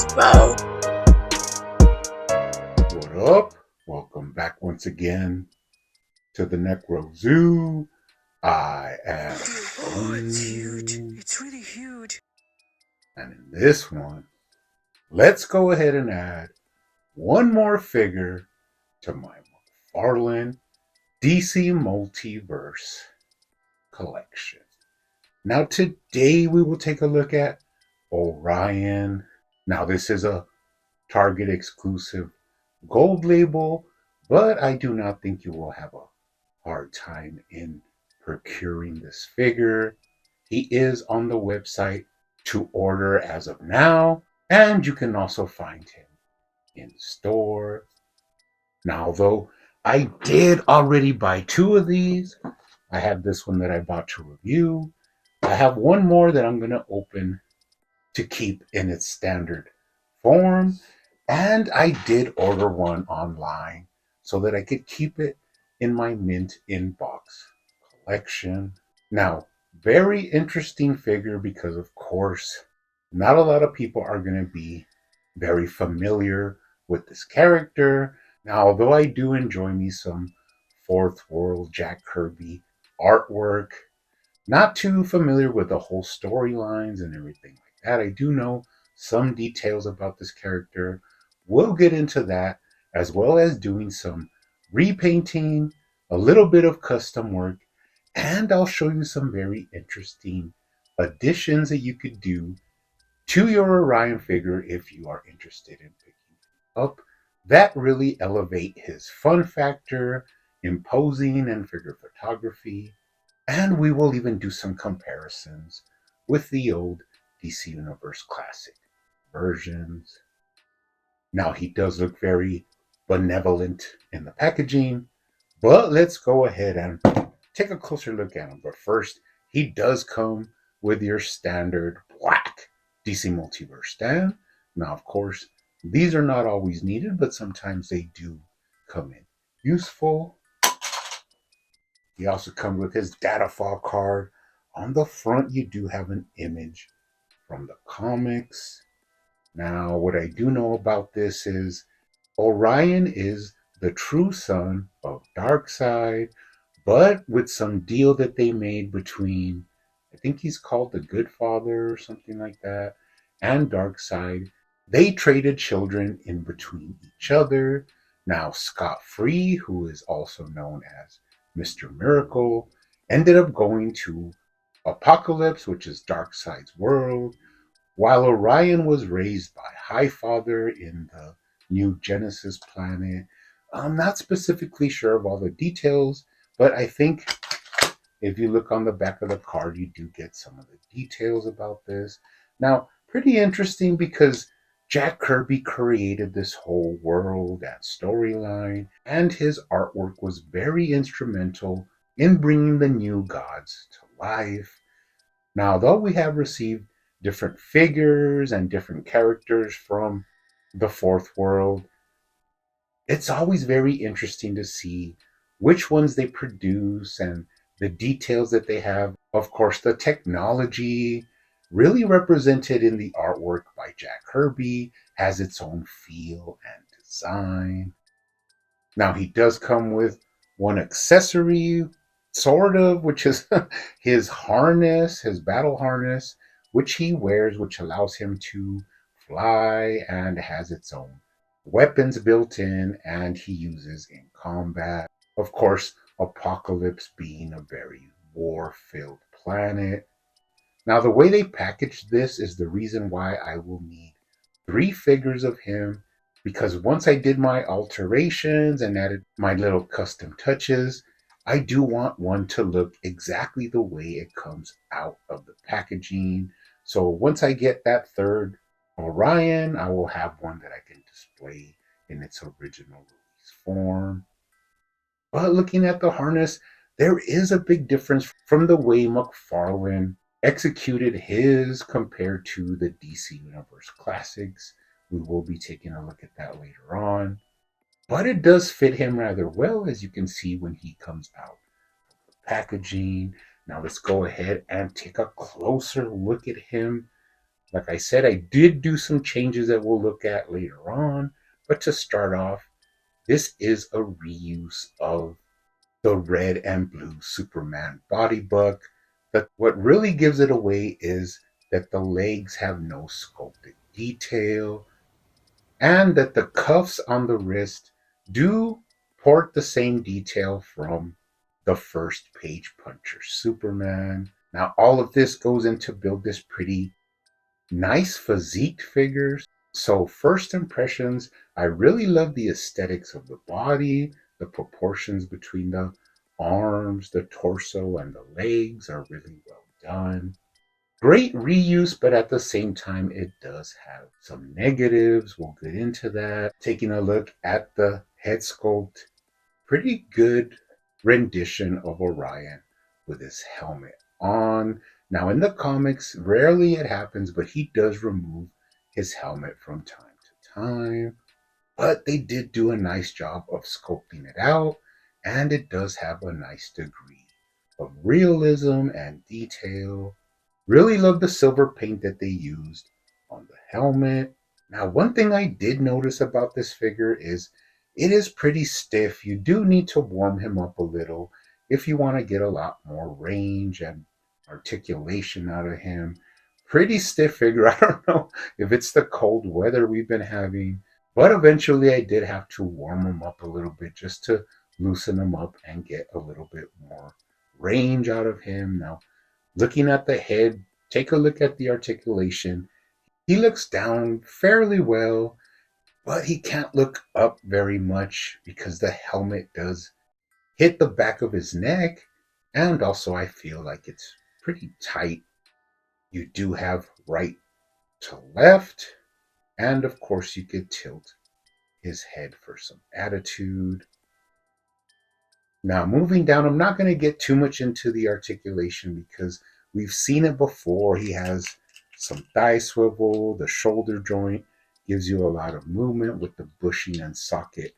Multiverse, bro. What up? Welcome back once again to the Necro Zoo. I am Oh, it's huge. Boom. It's really huge. And in this one, let's go ahead and add one more figure to my McFarlane DC Multiverse collection. Now today we will take a look at Orion. Now this is a Target exclusive gold label, but I do not think you will have a hard time in procuring this figure. He is on the website to order as of now, and you can also find him in store. Now, though, I did already buy two of these. I have this one that I bought to review. I have one more that I'm going to open to keep in its standard form. And I did order one online so that I could keep it in my mint inbox collection. Now, very interesting figure because, of course, not a lot of people are going to be very familiar with this character. Now, although I do enjoy me some Fourth World Jack Kirby artwork, not too familiar with the whole storylines and everything like that. I do know some details about this character. We'll get into that, as well as doing some repainting, a little bit of custom work, and I'll show you some very interesting additions that you could do to your Orion figure if you are interested in picking up. That really elevate his fun factor, imposing, and figure photography. And we will even do some comparisons with the old DC Universe Classic versions. Now, he does look very benevolent in the packaging, but let's go ahead and take a closer look at him. But first, he does come with your standard black DC Multiverse stand. Now, of course, these are not always needed, but sometimes they do come in useful. He also comes with his data file card. On the front, you do have an image from the comics. Now, what I do know about this is Orion is the true son of Darkseid, but with some deal that they made between, I think he's called the Good Father or something like that, and Darkseid. They traded children in between each other. Now, Scott Free, who is also known as Mr. Miracle, ended up going to Apocalypse, which is Darkseid's world, while Orion was raised by Highfather in the new Genesis planet. I'm not specifically sure of all the details, but I think if you look on the back of the card, you do get some of the details about this. Now, pretty interesting because Jack Kirby created this whole world and storyline, and his artwork was very instrumental in bringing the new gods to life. Now, though we have received different figures and different characters from the fourth world, it's always very interesting to see which ones they produce and the details that they have. Of course, the technology, really represented in the artwork by Jack Kirby, has its own feel and design. Now, he does come with one accessory, sort of, which is his harness, his battle harness, which he wears, which allows him to fly and has its own weapons built in, and he uses in combat. Of course, Apocalypse being a very war filled planet. Now, the way they packaged this is the reason why I will need three figures of him, because once I did my alterations and added my little custom touches, I do want one to look exactly the way it comes out of the packaging. So once I get that third Orion, I will have one that I can display in its original release form. But looking at the harness, there is a big difference from the way McFarlane executed his compared to the DC Universe Classics. We will be taking a look at that later on. But it does fit him rather well, as you can see when he comes out of the packaging. Now let's go ahead and take a closer look at him. Like I said, I did do some changes that we'll look at later on. But to start off, this is a reuse of the red and blue Superman body book. But what really gives it away is that the legs have no sculpted detail and that the cuffs on the wrist do port the same detail from the first page puncher Superman. Now, all of this goes in to build this pretty nice physique figures. So, first impressions, I really love the aesthetics of the body, the proportions between the arms, the torso, and the legs are really well done. Great reuse, but at the same time, it does have some negatives. We'll get into that. Taking a look at the head sculpt, pretty good rendition of Orion with his helmet on. Now, in the comics, rarely it happens, but he does remove his helmet from time to time. But they did do a nice job of sculpting it out, and it does have a nice degree of realism and detail. Really love the silver paint that they used on the helmet. Now, one thing I did notice about this figure is it is pretty stiff. You do need to warm him up a little if you want to get a lot more range and articulation out of him. Pretty stiff figure. I don't know if it's the cold weather we've been having, but eventually I did have to warm him up a little bit just to loosen him up and get a little bit more range out of him. Now, looking at the head, take a look at the articulation. He looks down fairly well, but he can't look up very much because the helmet does hit the back of his neck. And also, I feel like it's pretty tight. You do have right to left. And of course, you could tilt his head for some attitude. Now, moving down, I'm not going to get too much into the articulation because we've seen it before. He has some thigh swivel, the shoulder joint gives you a lot of movement with the bushing and socket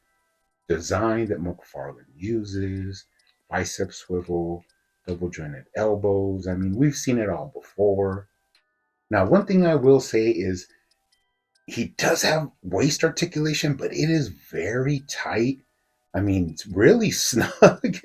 design that McFarlane uses, bicep swivel, double jointed elbows. I mean, we've seen it all before. Now, one thing I will say is he does have waist articulation, but it is very tight. I mean, it's really snug.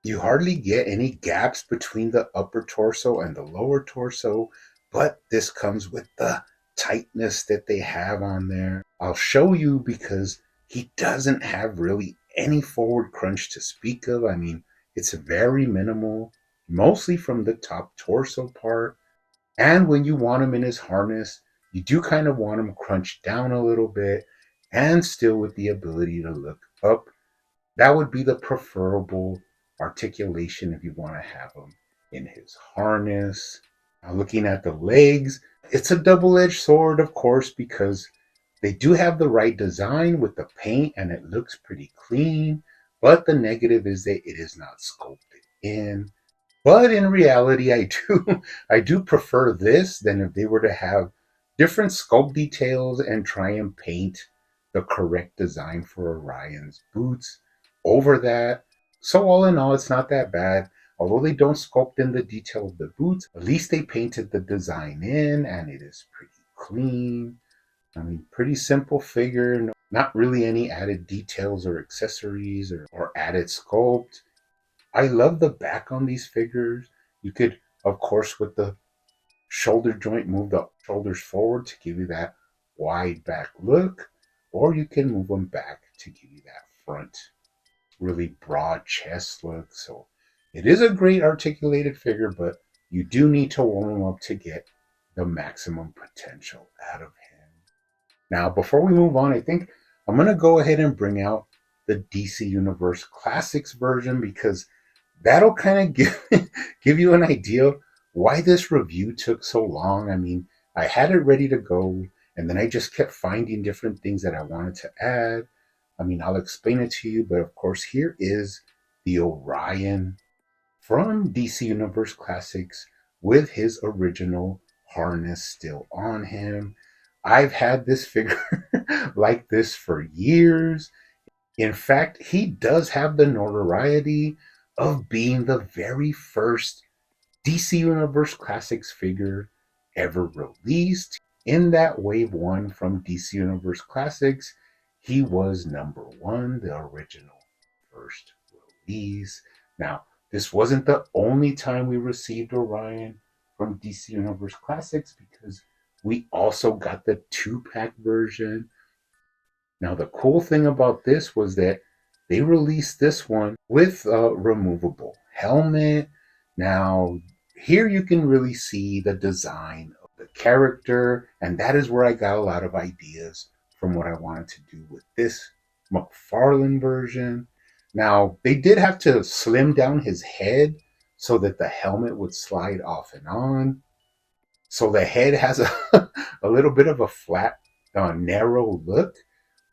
You hardly get any gaps between the upper torso and the lower torso, but this comes with the tightness that they have on there. I'll show you because he doesn't have really any forward crunch to speak of. I mean, it's very minimal, mostly from the top torso part. And when you want him in his harness, you do kind of want him crunched down a little bit and still with the ability to look up. That would be the preferable articulation if you want to have him in his harness. Now, looking at the legs, it's a double-edged sword, of course, because they do have the right design with the paint and it looks pretty clean, but the negative is that it is not sculpted in. But in reality, I do prefer this than if they were to have different sculpt details and try and paint the correct design for Orion's boots over that. So all in all, it's not that bad. Although they don't sculpt in the detail of the boots, at least they painted the design in and it is pretty clean. I mean, pretty simple figure, not really any added details or accessories or added sculpt. I love the back on these figures. You could, of course, with the shoulder joint, move the shoulders forward to give you that wide back look, or you can move them back to give you that front, really broad chest look. So it is a great articulated figure, but you do need to warm him up to get the maximum potential out of him. Now, before we move on, I think I'm going to go ahead and bring out the DC Universe Classics version because that'll kind of give you an idea why this review took so long. I mean, I had it ready to go, and then I just kept finding different things that I wanted to add. I mean, I'll explain it to you, but of course, here is the Orion from DC Universe Classics with his original harness still on him. I've had this figure like this for years. In fact, he does have the notoriety of being the very first DC Universe Classics figure ever released. In that wave one from DC Universe Classics, he was number one, the original first release. Now, this wasn't the only time we received Orion from DC Universe Classics because we also got the 2-pack version. Now, the cool thing about this was that they released this one with a removable helmet. Now, here you can really see the design of the character, and that is where I got a lot of ideas from what I wanted to do with this McFarlane version. Now, they did have to slim down his head so that the helmet would slide off and on. So the head has a little bit of a flat, narrow look,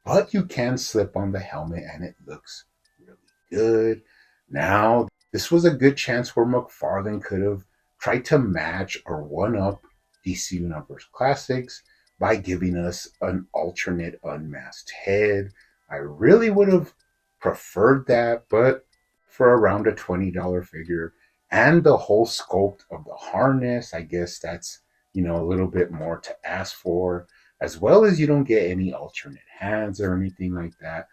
but you can slip on the helmet and it looks really good. Now, this was a good chance where McFarlane could have tried to match or one up DC Universe Classics by giving us an alternate unmasked head. I really would have preferred that, but for around a $20 figure and the whole sculpt of the harness, I guess that's, a little bit more to ask for, as well as you don't get any alternate hands or anything like that.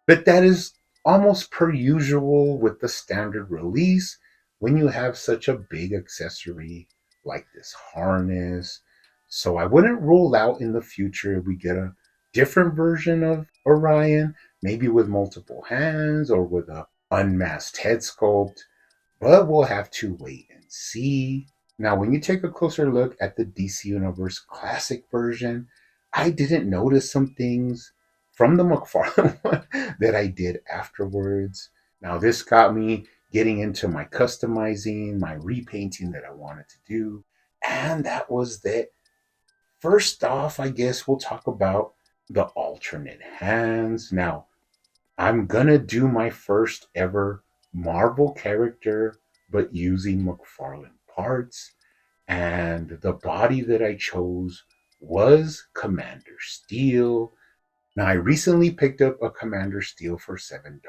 But that is almost per usual with the standard release when you have such a big accessory like this harness. So I wouldn't rule out in the future if we get a different version of Orion, maybe with multiple hands or with a unmasked head sculpt, but we'll have to wait and see. Now, when you take a closer look at the DC Universe Classic version, I didn't notice some things from the McFarlane one that I did afterwards. Now, this got me getting into my customizing, my repainting that I wanted to do. And that was that. First off, I guess we'll talk about the alternate hands. Now, I'm gonna do my first ever Marvel character, but using McFarlane parts. And the body that I chose was Commander Steel. Now, I recently picked up a Commander Steel for $7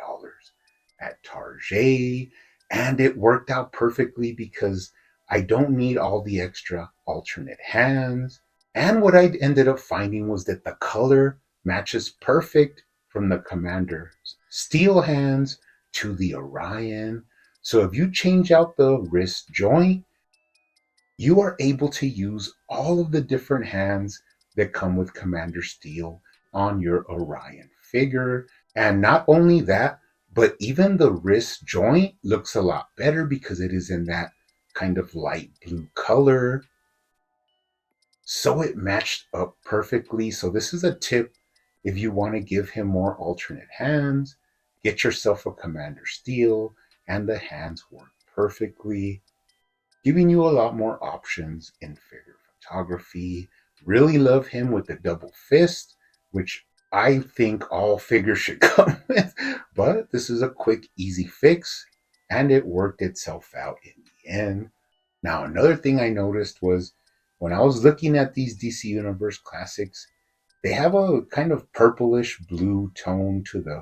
at Target, and it worked out perfectly because I don't need all the extra alternate hands. And what I ended up finding was that the color matches perfect from the Commander Steel hands to the Orion. So if you change out the wrist joint, you are able to use all of the different hands that come with Commander Steel on your Orion figure. And not only that, but even the wrist joint looks a lot better because it is in that kind of light blue color. So it matched up perfectly. So this is a tip if you want to give him more alternate hands, get yourself a Commander Steel and the hands work perfectly, giving you a lot more options in figure photography. Really love him with the double fist, which I think all figures should come with, but this is a quick, easy fix, and it worked itself out in the end. Now, another thing I noticed was when I was looking at these DC Universe Classics, they have a kind of purplish blue tone to the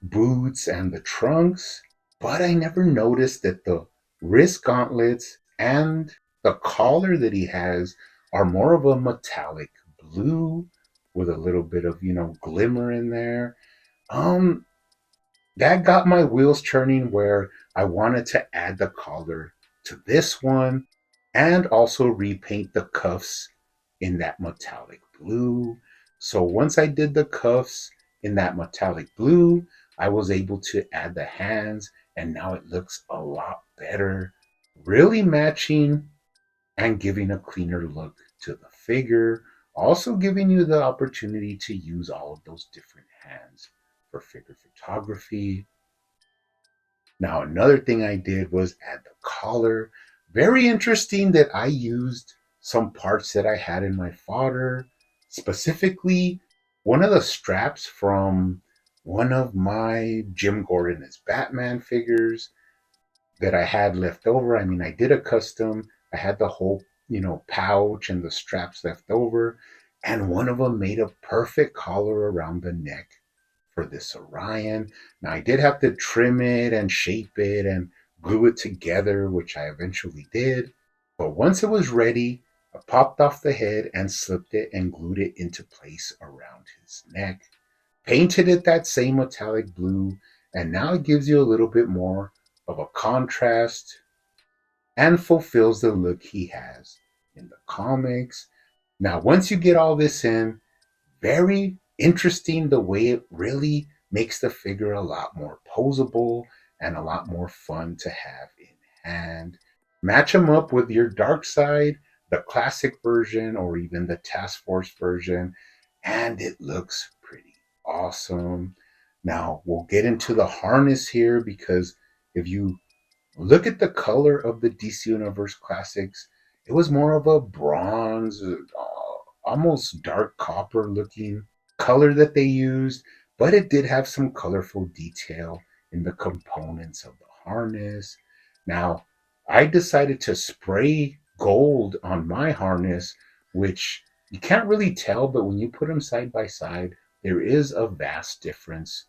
boots and the trunks, but I never noticed that the wrist gauntlets and the collar that he has are more of a metallic blue with a little bit of, glimmer in there. That got my wheels turning where I wanted to add the collar to this one and also repaint the cuffs in that metallic blue. So once I did the cuffs in that metallic blue, I was able to add the hands, and now it looks a lot better, really matching and giving a cleaner look to the figure, also giving you the opportunity to use all of those different hands for figure photography. Now, another thing I did was add the collar. Very interesting that I used some parts that I had in my fodder, specifically one of the straps from one of my Jim Gordon as Batman figures that I had left over. I mean, I did a custom. I had the whole, pouch and the straps left over. And one of them made a perfect collar around the neck for this Orion. Now, I did have to trim it and shape it and glue it together, which I eventually did. But once it was ready, I popped off the head and slipped it and glued it into place around his neck. Painted it that same metallic blue, and now it gives you a little bit more of a contrast and fulfills the look he has in the comics. Now, once you get all this in, very interesting the way it really makes the figure a lot more posable and a lot more fun to have in hand. Match them up with your dark side, the classic version, or even the Task Force version, and it looks pretty awesome. Now, we'll get into the harness here because if you look at the color of the DC Universe Classics, it was more of a bronze, almost dark copper looking color that they used, but it did have some colorful detail in the components of the harness. Now, I decided to spray gold on my harness, which you can't really tell, but when you put them side by side, there is a vast difference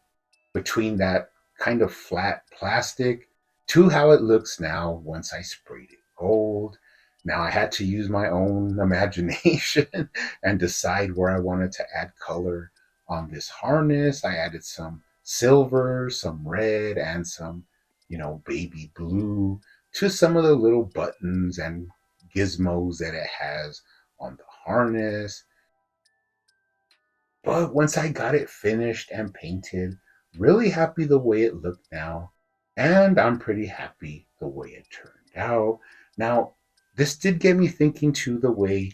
between that kind of flat plastic to how it looks now once I sprayed it gold. Now I had to use my own imagination and decide where I wanted to add color on this harness. I added some silver, some red, and some, baby blue to some of the little buttons and gizmos that it has on the harness. But once I got it finished and painted, really happy the way it looked now. And I'm pretty happy the way it turned out. Now, this did get me thinking too the way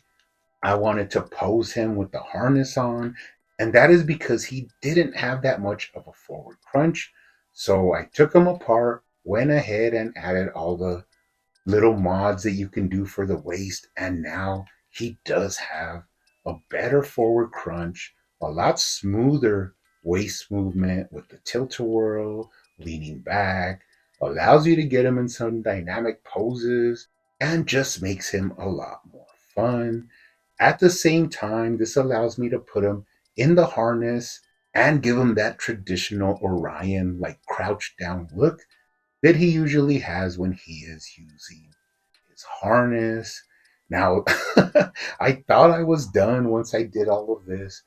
I wanted to pose him with the harness on. And that is because he didn't have that much of a forward crunch. So I took him apart, went ahead and added all the little mods that you can do for the waist. And now he does have a better forward crunch, a lot smoother waist movement with the tilt-a-whirl, leaning back, allows you to get him in some dynamic poses, and just makes him a lot more fun. At the same time, this allows me to put him in the harness and give him that traditional Orion, like crouched down look that he usually has when he is using his harness. Now, I thought I was done once I did all of this,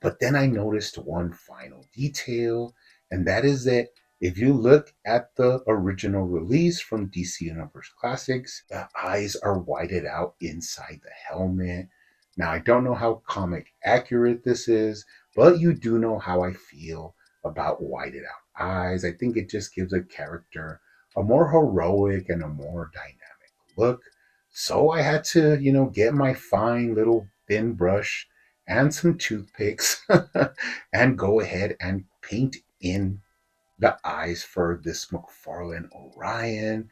but then I noticed one final detail, and that is that if you look at the original release from DC Universe Classics, the eyes are whited out inside the helmet. Now, I don't know how comic accurate this is, but you do know how I feel about whited out eyes. I think it just gives a character a more heroic and a more dynamic look. So I had to, get my fine little thin brush and some toothpicks and go ahead and paint in the eyes for this McFarlane Orion.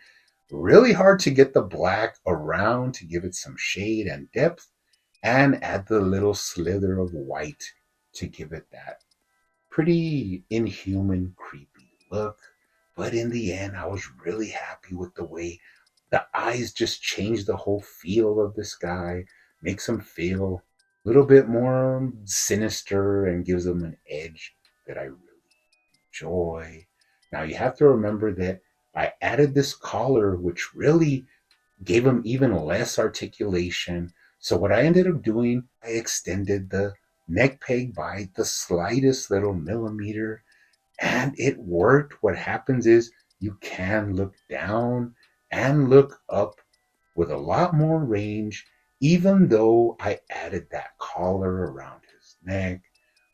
Really hard to get the black around to give it some shade and depth, and add the little slither of white to give it that pretty inhuman, creepy look. But in the end, I was really happy with the way the eyes just change the whole feel of this guy, makes him feel a little bit more sinister and gives him an edge that I really enjoy. Now, you have to remember that I added this collar, which really gave him even less articulation. So, what I ended up doing, I extended the neck peg by the slightest little millimeter, and it worked. What happens is you can look down and look up with a lot more range, even though I added that collar around his neck,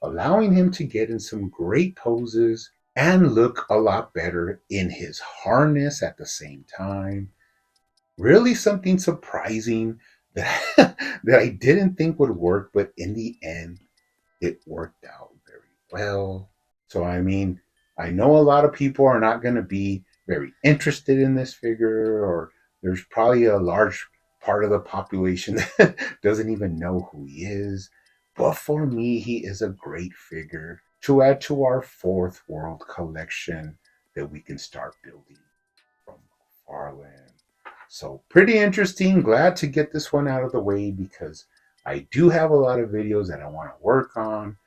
allowing him to get in some great poses and look a lot better in his harness at the same time. Really something surprising that, that I didn't think would work, but in the end, it worked out very well. So, I know a lot of people are not going to be very interested in this figure, or there's probably a large part of the population that doesn't even know who he is. But for me, he is a great figure to add to our fourth world collection that we can start building from McFarlane. So pretty interesting. Glad to get this one out of the way because I do have a lot of videos that I want to work on.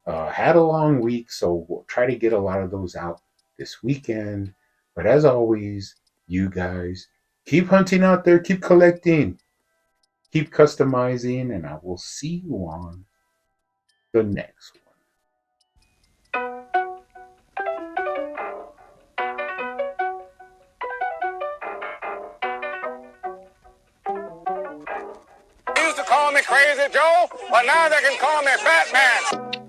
Had a long week, so we'll try to get a lot of those out this weekend. But as always, you guys keep hunting out there, keep collecting. Keep customizing, and I will see you on the next one. They used to call me Crazy Joe, but now they can call me Batman.